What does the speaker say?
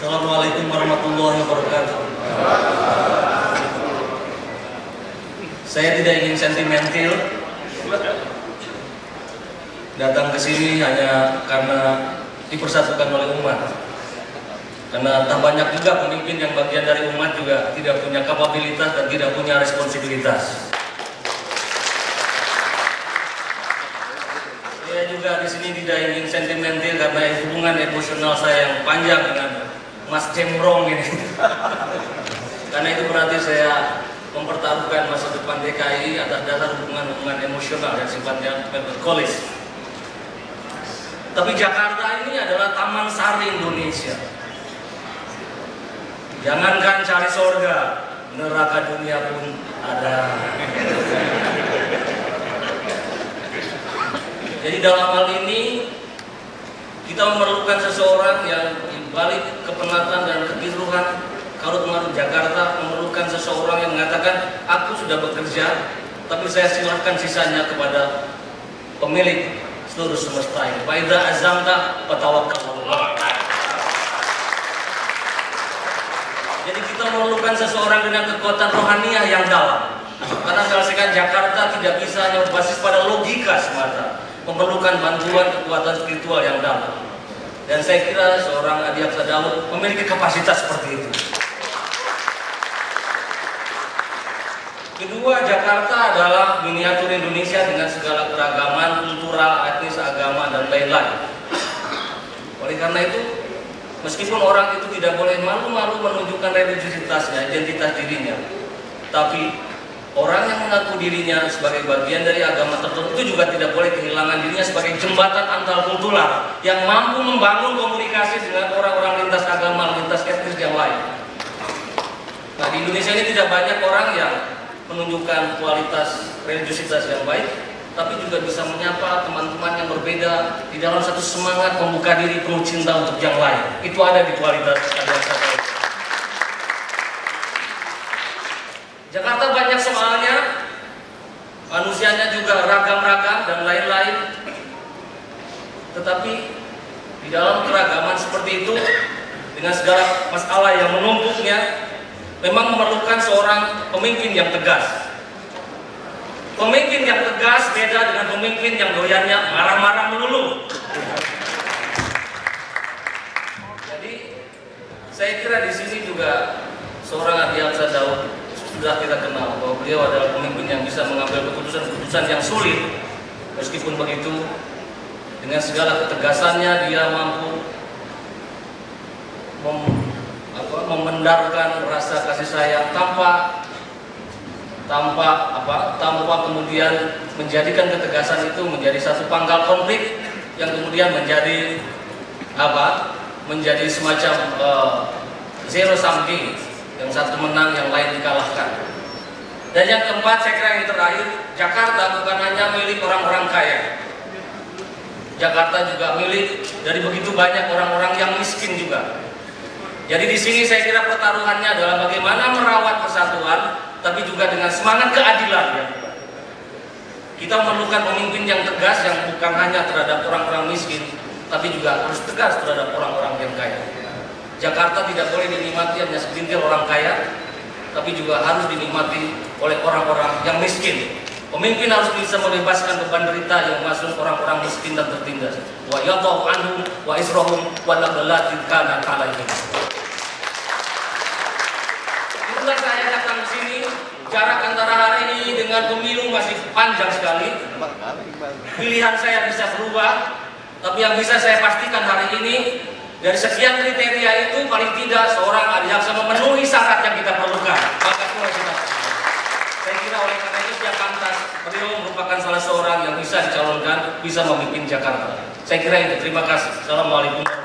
Assalamualaikum warahmatullahi wabarakatuh. Saya tidak ingin sentimental, datang ke sini hanya karena dipersatukan oleh umat. Karena tak banyak juga pemimpin yang bagian dari umat juga tidak punya kapabilitas dan tidak punya responsibilitas. Saya juga di sini tidak ingin sentimental karena hubungan emosional saya yang panjang dengan Mas Cemrong ini. Karena itu berarti saya mempertaruhkan masa depan DKI atas dasar hubungan emosional yang sifatnya melankolis. Tapi Jakarta ini adalah taman sari Indonesia. Jangankan cari surga, neraka dunia pun ada. Jadi dalam hal ini kita memerlukan seseorang yang dibalik kepenatan dan kekisruhan Karut Marut Jakarta, memerlukan seseorang yang mengatakan aku sudah bekerja, tapi saya silahkan sisanya kepada pemilik seluruh semesta ini. Fa idza azamta fatawakkal 'alallah. Jadi kita memerlukan seseorang dengan kekuatan rohaniah yang dalam. Karena menyelesaikan Jakarta tidak bisa hanya berbasis pada logika semata, memerlukan bantuan kekuatan spiritual yang dalam. Dan saya kira seorang Adi Aksa Daud memiliki kapasitas seperti itu. Kedua, Jakarta adalah miniatur Indonesia dengan segala keragaman kultural, etnis, agama, dan lain-lain. Oleh karena itu, meskipun orang itu tidak boleh malu-malu menunjukkan religiositasnya, identitas dirinya, tapi orang yang mengaku dirinya sebagai bagian dari agama tertentu itu juga tidak boleh kehilangan dirinya sebagai jembatan antar kultural yang mampu membangun komunikasi dengan orang-orang lintas agama, lintas etnis yang lain. Nah, di Indonesia ini tidak banyak orang yang menunjukkan kualitas religiositas yang baik, tapi juga bisa menyapa teman-teman yang berbeda di dalam satu semangat membuka diri penuh cinta untuk yang lain. Itu ada di kualitas Jakarta. Jakarta banyak soalnya, manusianya juga ragam-ragam dan lain-lain. Tetapi di dalam keragaman seperti itu, dengan segala masalah yang menumpuknya, memang memerlukan seorang pemimpin yang tegas. Pemimpin yang tegas beda dengan pemimpin yang doyannya marah-marah melulu. Jadi saya kira di sini juga seorang Adi Aksa Daud sudah kita kenal bahwa beliau adalah pemimpin yang bisa mengambil keputusan-keputusan yang sulit. Meskipun begitu, dengan segala ketegasannya dia mampu memendarkan rasa kasih sayang tanpa kemudian menjadikan ketegasan itu menjadi satu pangkal konflik yang kemudian menjadi semacam zero sum game, yang satu menang yang lain dikalahkan. Dan yang keempat, saya kira yang terakhir, Jakarta bukan hanya milik orang-orang kaya. Jakarta juga milik dari begitu banyak orang-orang yang miskin juga. Jadi di sini saya kira pertaruhannya adalah bagaimana merawat persatuan, tapi juga dengan semangat keadilan. Ya. Kita memerlukan pemimpin yang tegas, yang bukan hanya terhadap orang-orang miskin, tapi juga harus tegas terhadap orang-orang yang kaya. Jakarta tidak boleh dinikmati hanya segelintir orang kaya, tapi juga harus dinikmati oleh orang-orang yang miskin. Pemimpin harus bisa membebaskan beban derita yang masuk orang-orang miskin dan tertindas. Wa yadau anhum wa israhum wa la balatin kana alaihim. Itulah saya datang ke sini. Jarak antara hari ini dengan pemilu masih panjang sekali. Pilihan saya bisa berubah, tapi yang bisa saya pastikan hari ini, dari sekian kriteria itu paling tidak seorang Adi Aksa memenuhi syarat yang kita perlukan. Maka itulah kita. Saya kira oleh karena itu dia pantas, beliau merupakan salah seorang yang bisa dicalonkan, bisa memimpin Jakarta. Saya kira itu. Terima kasih. Assalamualaikum warahmatullahi wabarakatuh.